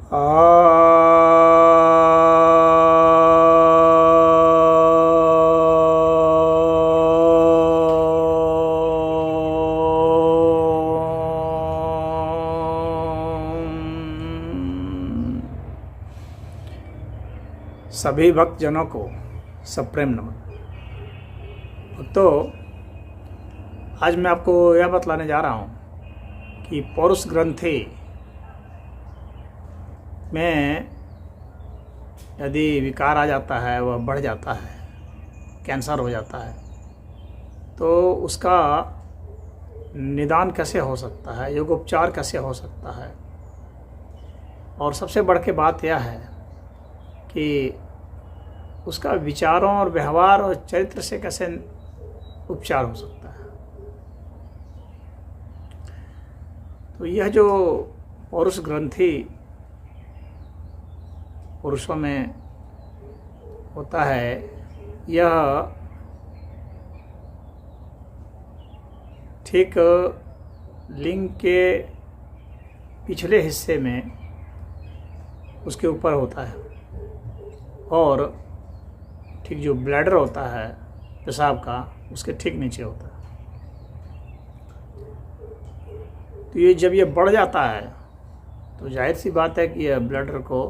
सभी भक्तजनों को सप्रेम नमन। तो आज मैं आपको यह बतलाने जा रहा हूँ कि पौरुष ग्रंथि में यदि विकार आ जाता है, वह बढ़ जाता है, कैंसर हो जाता है, तो उसका निदान कैसे हो सकता है, योगोपचार कैसे हो सकता है। और सबसे बढ़ के बात यह है कि उसका विचारों और व्यवहार और चरित्र से कैसे उपचार हो सकता है। तो यह जो पौरुष ग्रंथि पुरुषों में होता है, यह ठीक लिंग के पिछले हिस्से में उसके ऊपर होता है और ठीक जो ब्लैडर होता है पेशाब का, उसके ठीक नीचे होता है। तो ये जब ये बढ़ जाता है तो जाहिर सी बात है कि यह ब्लैडर को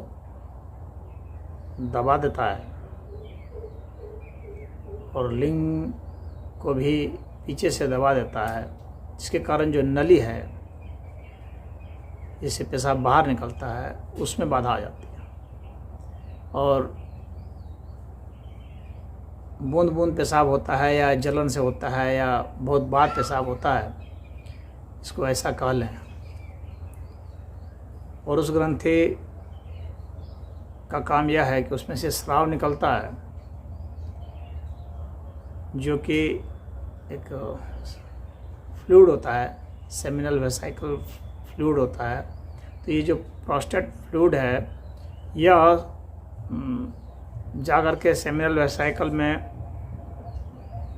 दबा देता है और लिंग को भी पीछे से दबा देता है, जिसके कारण जो नली है जिससे पेशाब बाहर निकलता है उसमें बाधा आ जाती है और बूंद बूंद पेशाब होता है या जलन से होता है या बहुत बार पेशाब होता है, इसको ऐसा कह लें। और उस ग्रंथि का काम यह है कि उसमें से स्राव निकलता है, जो कि एक फ्लूइड होता है, सेमिनल वेसिकल फ्लूइड होता है। तो ये जो प्रोस्टेट फ्लूइड है, यह जाकर के सेमिनल वेसिकल में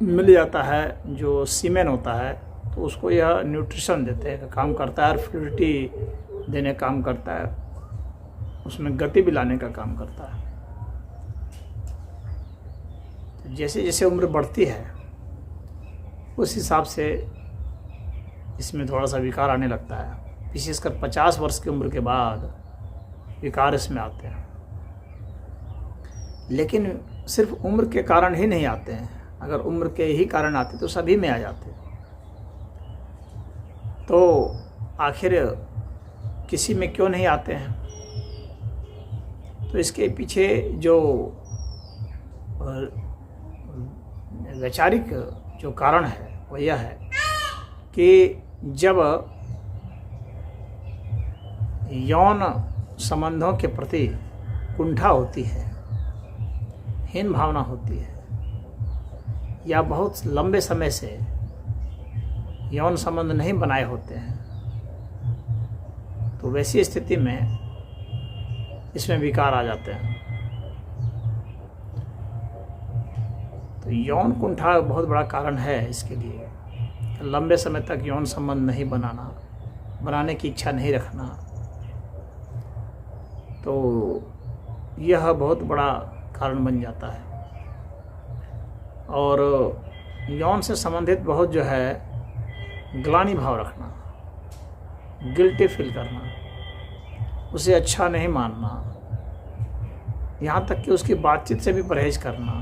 मिल जाता है, जो सीमेन होता है, तो उसको यह न्यूट्रिशन देते हैं काम करता है और फ्लूइडिटी देने का काम करता है, उसमें गति भी लाने का काम करता है। तो जैसे जैसे उम्र बढ़ती है उस हिसाब से इसमें थोड़ा सा विकार आने लगता है। विशेषकर 50 वर्ष की उम्र के बाद विकार इसमें आते हैं, लेकिन सिर्फ उम्र के कारण ही नहीं आते हैं। अगर उम्र के ही कारण आते तो सभी में आ जाते। तो आखिर किसी में क्यों नहीं आते हैं? तो इसके पीछे जो वैचारिक जो कारण है वह यह है कि जब यौन संबंधों के प्रति कुंठा होती है, हीन भावना होती है, या बहुत लंबे समय से यौन संबंध नहीं बनाए होते हैं, तो वैसी स्थिति में इसमें विकार आ जाते हैं। तो यौन कुंठा बहुत बड़ा कारण है इसके लिए। लंबे समय तक यौन संबंध नहीं बनाने की इच्छा नहीं रखना, तो यह बहुत बड़ा कारण बन जाता है। और यौन से संबंधित बहुत जो है ग्लानि भाव रखना, गिल्टी फील करना, उसे अच्छा नहीं मानना, यहाँ तक कि उसकी बातचीत से भी परहेज करना।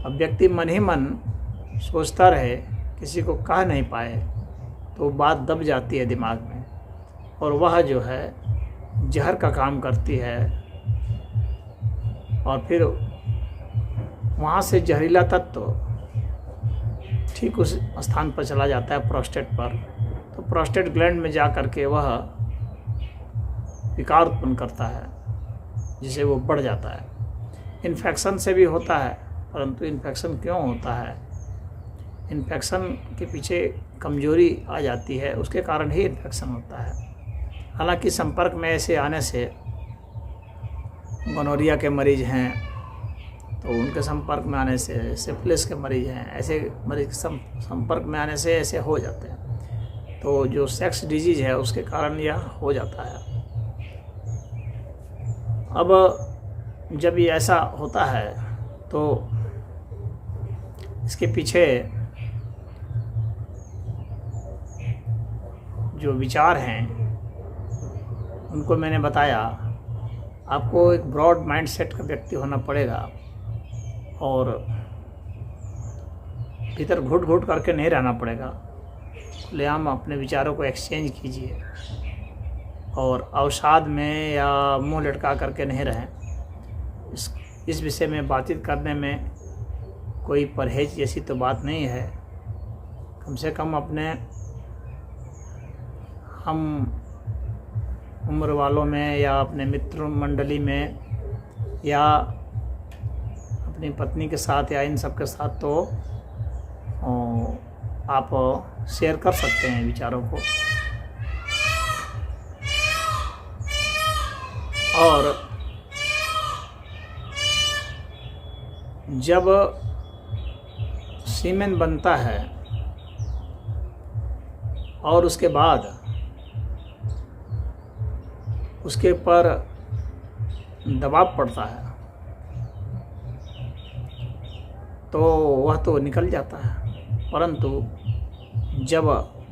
अब व्यक्ति मन ही मन सोचता रहे, किसी को कह नहीं पाए, तो बात दब जाती है दिमाग में और वह जो है जहर का काम करती है और फिर वहाँ से जहरीला तत्व ठीक उस स्थान पर चला जाता है, प्रोस्टेट पर। तो प्रोस्टेट ग्लैंड में जा कर के वह विकार उत्पन्न करता है, जिसे वो बढ़ जाता है। इन्फेक्शन से भी होता है, परंतु इन्फेक्शन क्यों होता है? इन्फेक्शन के पीछे कमजोरी आ जाती है, उसके कारण ही इन्फेक्शन होता है। हालांकि संपर्क में ऐसे आने से गोनोरिया के मरीज हैं तो उनके संपर्क में आने से, सिफिलिस के मरीज हैं, ऐसे मरीज के संपर्क में आने से ऐसे हो जाते हैं। तो जो सेक्स डिजीज है उसके कारण यह हो जाता है। अब जब ये ऐसा होता है तो इसके पीछे जो विचार हैं उनको मैंने बताया। आपको एक ब्रॉड माइंडसेट का व्यक्ति होना पड़ेगा और भीतर घुट घुट करके नहीं रहना पड़ेगा। खुलेआम अपने विचारों को एक्सचेंज कीजिए और अवसाद में या मुंह लटका करके नहीं रहें। इस विषय में बातचीत करने में कोई परहेज जैसी तो बात नहीं है। कम से कम अपने हम उम्र वालों में या अपने मित्र मंडली में या अपनी पत्नी के साथ या इन सब के साथ तो आप शेयर कर सकते हैं विचारों को। और जब सीमेन बनता है और उसके बाद उसके ऊपर दबाव पड़ता है तो वह तो निकल जाता है, परंतु जब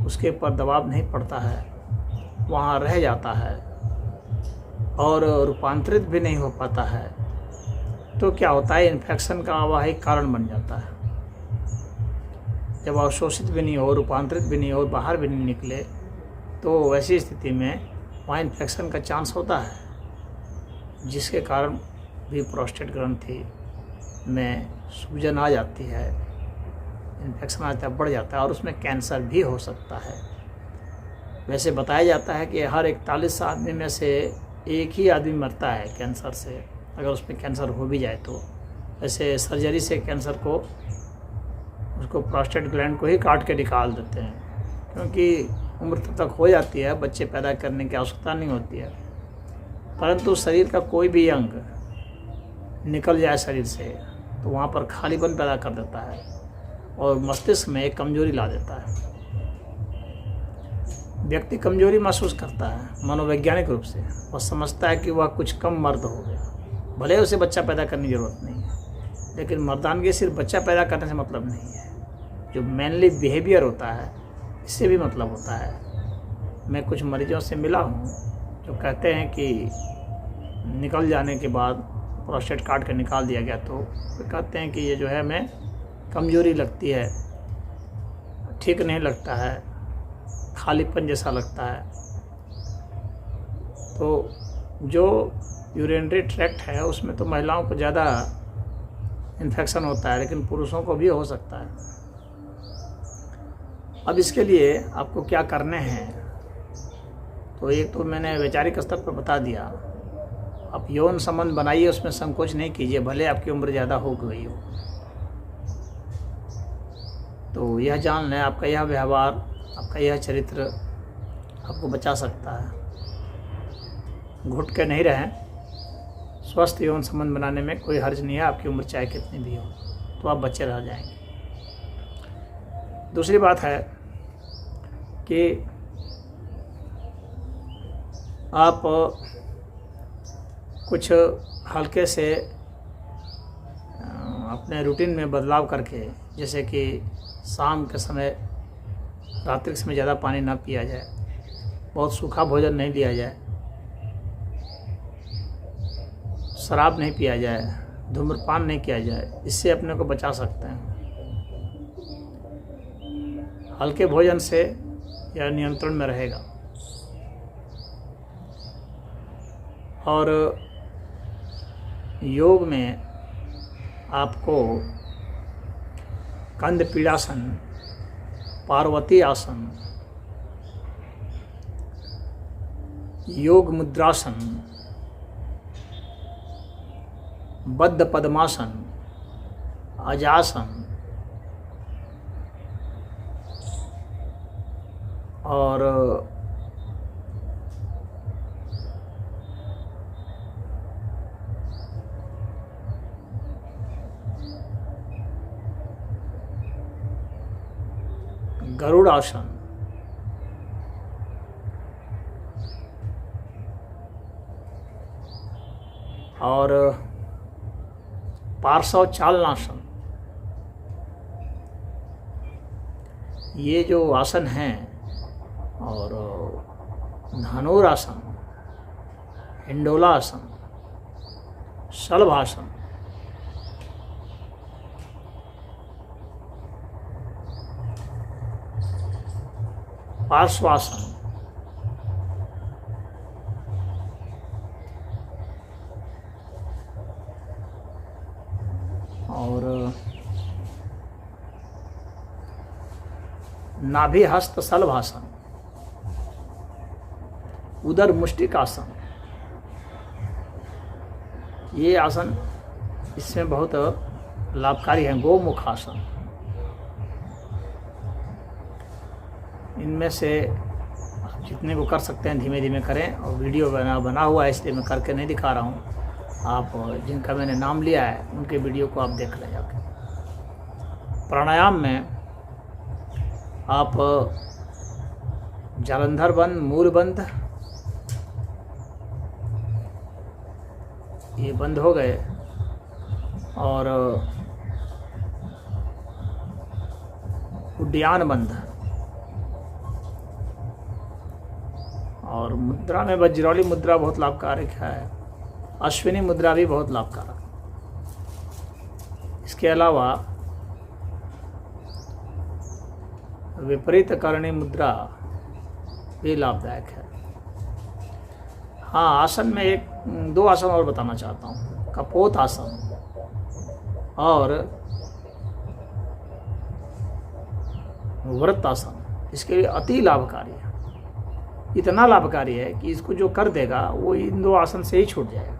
उसके ऊपर दबाव नहीं पड़ता है वहाँ रह जाता है और रूपांतरित भी नहीं हो पाता है तो क्या होता है, इन्फेक्शन का वह एक कारण बन जाता है। जब अवशोषित भी नहीं हो, रूपांतरित भी नहीं हो, बाहर भी नहीं निकले तो ऐसी स्थिति में वहाँ इन्फेक्शन का चांस होता है, जिसके कारण भी प्रोस्टेट ग्रंथि में सूजन आ जाती है, इन्फेक्शन आ जाता है, बढ़ जाता है और उसमें कैंसर भी हो सकता है। वैसे बताया जाता है कि हर 41 आदमी में से एक ही आदमी मरता है कैंसर से, अगर उसमें कैंसर हो भी जाए तो। ऐसे सर्जरी से कैंसर को उसको प्रोस्टेट ग्लैंड को ही काट के निकाल देते हैं, क्योंकि उम्र तक हो जाती है, बच्चे पैदा करने की आवश्यकता नहीं होती है। परंतु शरीर का कोई भी अंग निकल जाए शरीर से तो वहाँ पर खालीपन पैदा कर देता है और मस्तिष्क में एक कमजोरी ला देता है। व्यक्ति कमजोरी महसूस करता है मनोवैज्ञानिक रूप से। वह समझता है कि वह कुछ कम मर्द हो गया, भले उसे बच्चा पैदा करने की ज़रूरत नहीं है, लेकिन मर्दानगी सिर्फ बच्चा पैदा करने से मतलब नहीं है। जो मैनली बिहेवियर होता है इससे भी मतलब होता है। मैं कुछ मरीजों से मिला हूँ जो कहते हैं कि निकल जाने के बाद प्रोस्टेट काट के निकाल दिया गया तो कहते हैं कि ये जो है हमें कमजोरी लगती है, ठीक नहीं लगता है, खालीपन जैसा लगता है। तो जो यूरिनरी ट्रैक्ट है उसमें तो महिलाओं को ज़्यादा इन्फेक्शन होता है, लेकिन पुरुषों को भी हो सकता है। अब इसके लिए आपको क्या करने हैं, तो एक तो मैंने वैचारिक स्तर पर बता दिया। आप यौन संबंध बनाइए, उसमें संकोच नहीं कीजिए, भले आपकी उम्र ज़्यादा हो गई हो। तो यह जान लें, आपका यह व्यवहार, आपका यह चरित्र आपको बचा सकता है। घुट के नहीं रहें। स्वस्थ यौन संबंध बनाने में कोई हर्ज नहीं है, आपकी उम्र चाहे कितनी भी हो तो आप बच्चे रह जाएंगे। दूसरी बात है कि आप कुछ हल्के से अपने रूटीन में बदलाव करके, जैसे कि शाम के समय, रात्रि के समय ज़्यादा पानी ना पिया जाए, बहुत सूखा भोजन नहीं लिया जाए, शराब नहीं पिया जाए, धूम्रपान नहीं किया जाए, इससे अपने को बचा सकते हैं। हल्के भोजन से यह नियंत्रण में रहेगा। और योग में आपको कंद पीड़ासन, पार्वती आसन, योग मुद्रासन, बद्ध पद्मासन, अजासन और गरुड़ आसन, और पार्श्व चालनासन, ये जो आसन हैं, और धनुरासन, हिंडोलासन, शलभासन, पार्श्वासन, और नाभि हस्त शलभासन, उदर मुष्टिकासन, ये आसन इसमें बहुत लाभकारी हैं। गोमुखासन, इनमें से आप जितने को कर सकते हैं धीमे धीमे करें, और वीडियो बना हुआ है इसलिए मैं करके नहीं दिखा रहा हूँ। आप जिनका मैंने नाम लिया है उनके वीडियो को आप देख लें जाके। प्राणायाम में आप जालंधर बंद, मूल बंद, ये बंद हो गए, और उड्डयन बंद, और मुद्रा में वज्रौली मुद्रा बहुत लाभकारक है। अश्विनी मुद्रा भी बहुत लाभकारक। इसके अलावा विपरीत करणी मुद्रा भी लाभदायक है। हाँ, आसन में एक दो आसन और बताना चाहता हूँ, कपोत आसन और वृत्तासन। इसके लिए अति लाभकारी है, इतना लाभकारी है कि इसको जो कर देगा वो इन दो आसन से ही छूट जाएगा।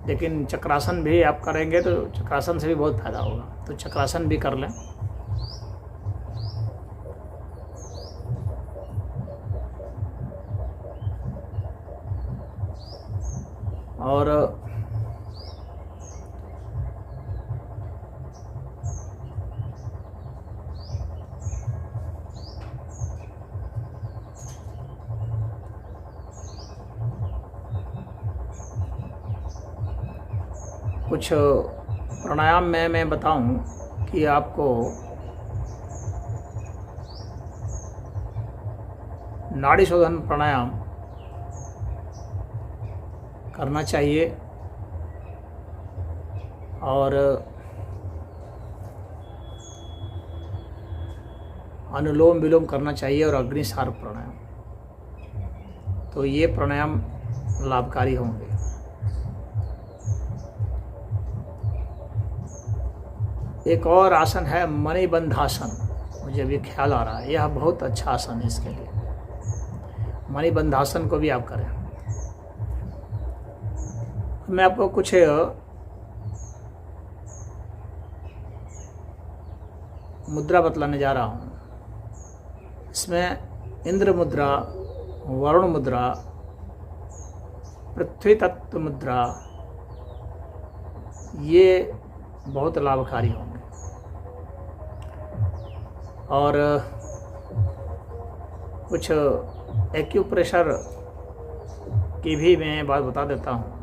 लेकिन चक्रासन भी आप करेंगे तो चक्रासन से भी बहुत फायदा होगा, तो चक्रासन भी कर लें। और कुछ प्राणायाम में मैं बताऊं कि आपको नाड़ी शोधन प्राणायाम करना चाहिए, और अनुलोम विलोम करना चाहिए, और अग्निसार प्राणायाम। तो ये प्राणायाम लाभकारी होंगे। एक और आसन है मणिबंधासन, मुझे अभी ख्याल आ रहा है, यह बहुत अच्छा आसन है। इसके लिए मणिबंधासन को भी आप करें। मैं आपको कुछ मुद्रा बतलाने जा रहा हूँ। इसमें इंद्र मुद्रा, वरुण मुद्रा, पृथ्वी तत्व मुद्रा, ये बहुत लाभकारी होंगे। और कुछ एक्यूप्रेशर की भी मैं बात बता देता हूँ।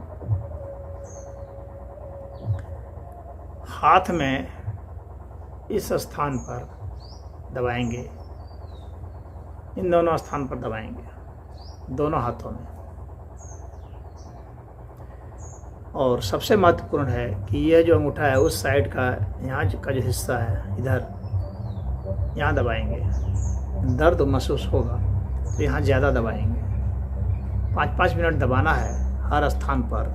हाथ में इस स्थान पर दबाएंगे, इन दोनों स्थान पर दबाएंगे, दोनों हाथों में। और सबसे महत्वपूर्ण है कि यह जो अंगूठा है उस साइड का, यहाँ का जो हिस्सा है इधर, यहाँ दबाएंगे। दर्द महसूस होगा तो यहाँ ज़्यादा दबाएंगे। 5-5 मिनट दबाना है हर स्थान पर,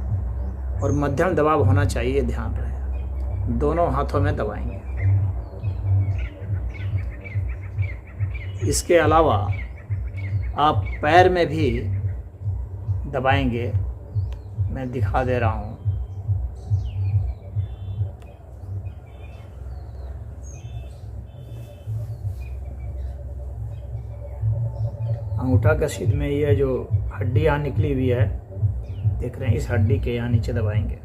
और मध्यम दबाव होना चाहिए, ध्यान रहे। दोनों हाथों में दबाएंगे। इसके अलावा आप पैर में भी दबाएंगे, मैं दिखा दे रहा हूँ। अंगूठा के सीध में यह जो हड्डी यहाँ निकली हुई है, देख रहे हैं, इस हड्डी के यहाँ नीचे दबाएंगे,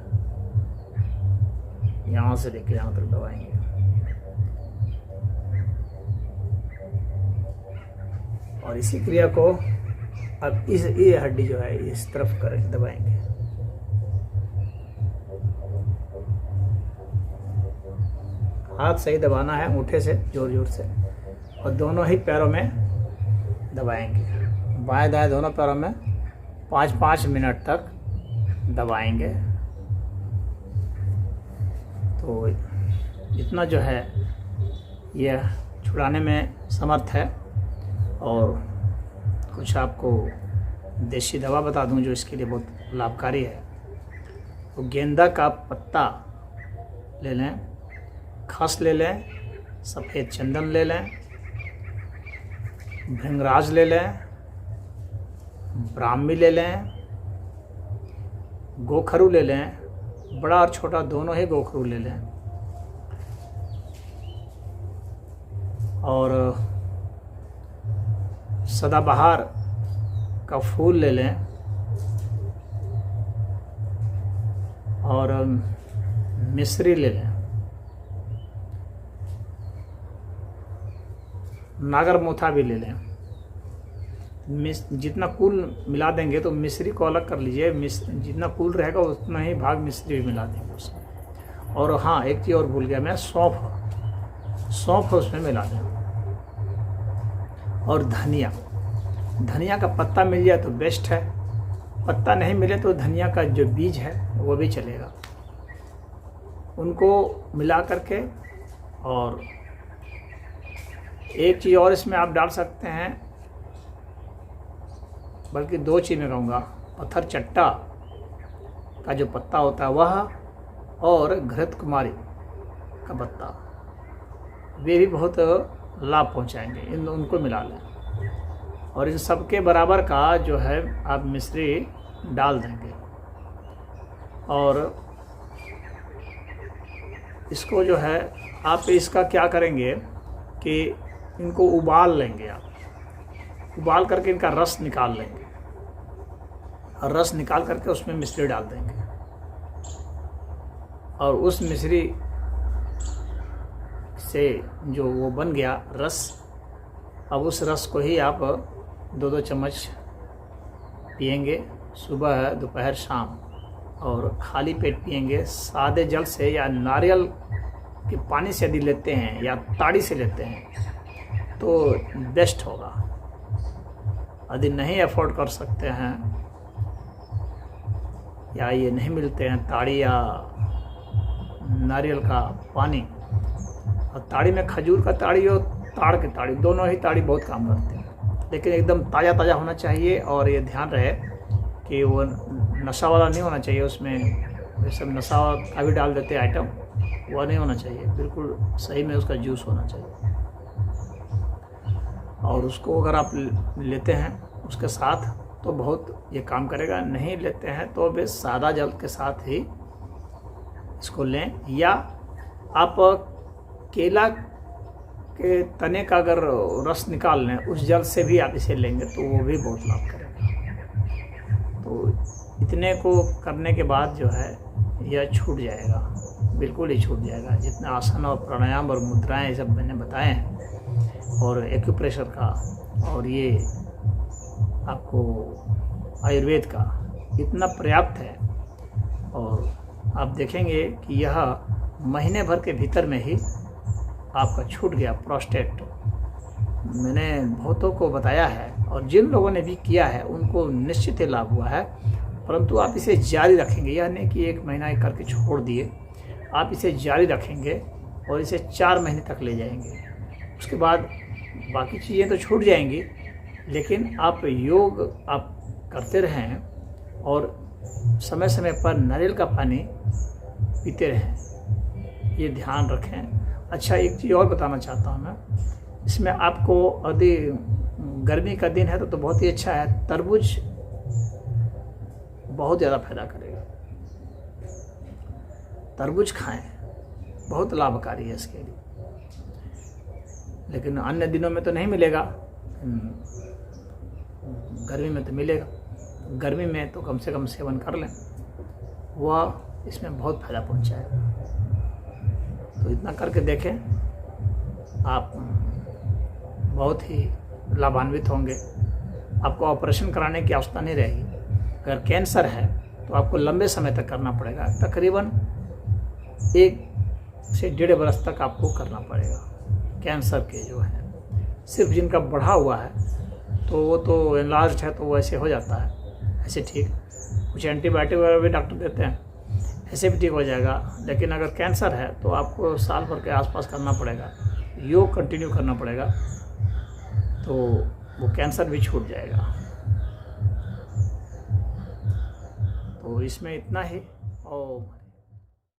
यहाँ से लेकर यहाँ तक दबाएंगे। और इसी क्रिया को अब ये हड्डी जो है इस तरफ करें, दबाएंगे। हाथ सही दबाना है, अंगूठे से जोर जोर से, और दोनों ही पैरों में दबाएंगे। बाएं दाएं दोनों पैरों में 5-5 मिनट तक दबाएंगे। तो इतना जो है यह छुड़ाने में समर्थ है। और कुछ आपको देसी दवा बता दूं जो इसके लिए बहुत लाभकारी है। तो गेंदा का पत्ता ले लें, खस ले लें, सफ़ेद चंदन ले लें, भृंगराज ले लें, ब्राह्मी ले लें, गोखरू ले लें, बड़ा और छोटा दोनों ही गोखरू ले लें, और सदाबहार का फूल ले लें, और मिश्री ले लें, नागरमोथा भी ले लें। जितना कुल मिला देंगे तो मिश्री को अलग कर लीजिए, जितना कुल रहेगा उतना ही भाग मिश्री भी मिला देंगे उसमें। और हाँ, एक चीज़ और भूल गया मैं, सौंफ उसमें मिला दें। और धनिया का पत्ता मिल जाए तो बेस्ट है, पत्ता नहीं मिले तो धनिया का जो बीज है वो भी चलेगा। उनको मिला करके, और एक चीज़ और इसमें आप डाल सकते हैं, बल्कि 2 चीज़ में कहूँगा, पत्थर चट्टा का जो पत्ता होता है वह, और घृत कुमारी का पत्ता, वे भी बहुत लाभ पहुँचाएंगे। उनको मिला लें, और इन सब के बराबर का जो है आप मिश्री डाल देंगे। और इसको जो है आप इसका क्या करेंगे कि इनको उबाल लेंगे। आप उबाल करके इनका रस निकाल लेंगे, और रस निकाल करके उसमें मिश्री डाल देंगे। और उस मिश्री से जो वो बन गया रस, अब उस रस को ही आप 2-2 चम्मच पिएंगे, सुबह, दोपहर, शाम। और खाली पेट पिएंगे, सादे जल से या नारियल के पानी से यदि लेते हैं या ताड़ी से लेते हैं तो बेस्ट होगा। यदि नहीं अफोर्ड कर सकते हैं या ये नहीं मिलते हैं ताड़ी या नारियल का पानी, और ताड़ी में खजूर का ताड़ी और ताड़ की ताड़ी, दोनों ही ताड़ी बहुत काम करते हैं, लेकिन एकदम ताज़ा होना चाहिए। और ये ध्यान रहे कि वो नशा वाला नहीं होना चाहिए, उसमें ये सब नशा का भी डाल देते आइटम, वह नहीं होना चाहिए, बिल्कुल सही में उसका जूस होना चाहिए। और उसको अगर आप लेते हैं उसके साथ तो बहुत ये काम करेगा। नहीं लेते हैं तो वे सादा जल के साथ ही इसको लें, या आप केला के तने का अगर रस निकाल लें, उस जल से भी आप इसे लेंगे तो वो भी बहुत लाभ करेगा। तो इतने को करने के बाद जो है यह छूट जाएगा, बिल्कुल ही छूट जाएगा। जितने आसन और प्राणायाम और मुद्राएं सब मैंने बताए हैं, और एक्यूप्रेशर का, और ये आपको आयुर्वेद का, इतना पर्याप्त है। और आप देखेंगे कि यह महीने भर के भीतर में ही आपका छूट गया प्रोस्टेट। मैंने बहुतों को बताया है, और जिन लोगों ने भी किया है उनको निश्चित ही लाभ हुआ है। परंतु आप इसे जारी रखेंगे, यह नहीं कि 1 महीना एक करके छोड़ दिए, आप इसे जारी रखेंगे और इसे 4 महीने तक ले जाएंगे। उसके बाद बाकी चीज़ें तो छूट जाएंगी, लेकिन आप योग आप करते रहें और समय समय पर नारियल का पानी पीते रहें, ये ध्यान रखें। अच्छा, एक चीज़ और बताना चाहता हूँ मैं, इसमें आपको यदि गर्मी का दिन है तो बहुत ही अच्छा है, तरबूज बहुत ज़्यादा फायदा करेगा। तरबूज खाएं, बहुत लाभकारी है इसके लिए। लेकिन अन्य दिनों में तो नहीं मिलेगा, गर्मी में तो मिलेगा। गर्मी में तो कम से कम सेवन कर लें, वह इसमें बहुत फायदा पहुंचाएगा। तो इतना करके देखें, आप बहुत ही लाभान्वित होंगे। आपको ऑपरेशन कराने की आवश्यकता नहीं रहेगी। अगर कैंसर है तो आपको लंबे समय तक करना पड़ेगा, तकरीबन 1 से 1.5 बरस तक आपको करना पड़ेगा। कैंसर के जो है, सिर्फ जिनका बढ़ा हुआ है तो वो तो एनलार्ज है तो वैसे हो जाता है, ऐसे ठीक। कुछ एंटीबायोटिक वगैरह भी डॉक्टर देते हैं, ऐसे भी ठीक हो जाएगा। लेकिन अगर कैंसर है तो आपको साल भर के आसपास करना पड़ेगा, योग कंटिन्यू करना पड़ेगा, तो वो कैंसर भी छूट जाएगा। तो इसमें इतना ही। और